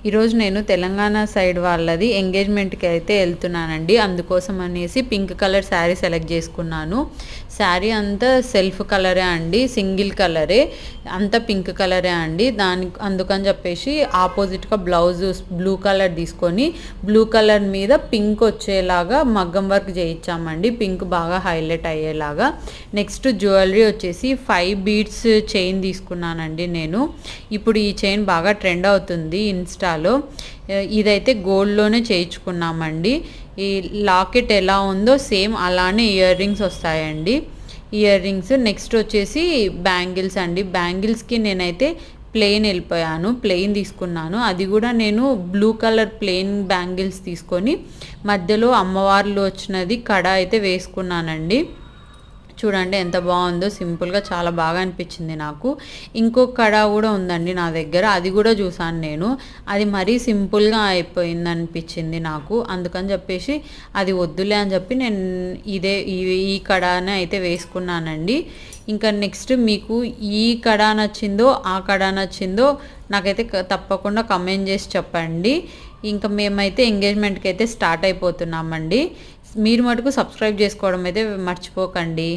ఈరోజు నేను తెలంగాణ సైడ్ వాళ్ళది ఎంగేజ్మెంట్కి అయితే వెళ్తున్నానండి. అందుకోసం అనేసి పింక్ కలర్ శారీ సెలెక్ట్ చేసుకున్నాను. శారీ అంతా సెల్ఫ్ కలరే అండి, సింగిల్ కలరే, అంతా పింక్ కలరే అండి. అందుకని చెప్పేసి ఆపోజిట్గా బ్లౌజ్ బ్లూ కలర్ తీసుకొని బ్లూ కలర్ మీద పింక్ వచ్చేలాగా మగ్గం వర్క్ చేయించామండి, పింక్ బాగా హైలైట్ అయ్యేలాగా. నెక్స్ట్ జ్యువెలరీ వచ్చేసి 5 బీడ్స్ చైన్ తీసుకున్నానండి నేను. ఇప్పుడు ఈ చైన్ బాగా ట్రెండ్ అవుతుంది ఇన్స్టా. ఇదైతే గోల్డ్లోనే చేయించుకున్నామండి. ఈ లాకెట్ ఎలా ఉందో సేమ్ అలానే ఇయర్ రింగ్స్ వస్తాయండి, ఇయర్ రింగ్స్. నెక్స్ట్ వచ్చేసి బ్యాంగిల్స్ అండి. బ్యాంగిల్స్కి నేనైతే ప్లెయిన్ వెళ్ళిపోయాను, ప్లెయిన్ తీసుకున్నాను. అది కూడా నేను బ్లూ కలర్ ప్లెయిన్ బ్యాంగిల్స్ తీసుకొని మధ్యలో అమ్మవార్లు వచ్చినది కడ అయితే వేసుకున్నానండి. చూడండి ఎంత బాగుందో, సింపుల్గా చాలా బాగా అనిపించింది నాకు. ఇంకొక కడ కూడా ఉందండి నా దగ్గర, అది కూడా చూసాను నేను. అది మరీ సింపుల్గా అయిపోయింది అనిపించింది నాకు. అందుకని చెప్పేసి అది వద్దులే అని చెప్పి నేను ఈ కడానే అయితే వేసుకున్నానండి. ఇంకా నెక్స్ట్ మీకు ఈ కడ నచ్చిందో ఆ కడ నచ్చిందో నాకైతే తప్పకుండా కమెంట్ చేసి చెప్పండి. ఇంకా మేమైతే ఎంగేజ్మెంట్కి అయితే స్టార్ట్ అయిపోతున్నామండి. మీరు మటుకు సబ్స్క్రైబ్ చేసుకోవడం అయితే మర్చిపోకండి.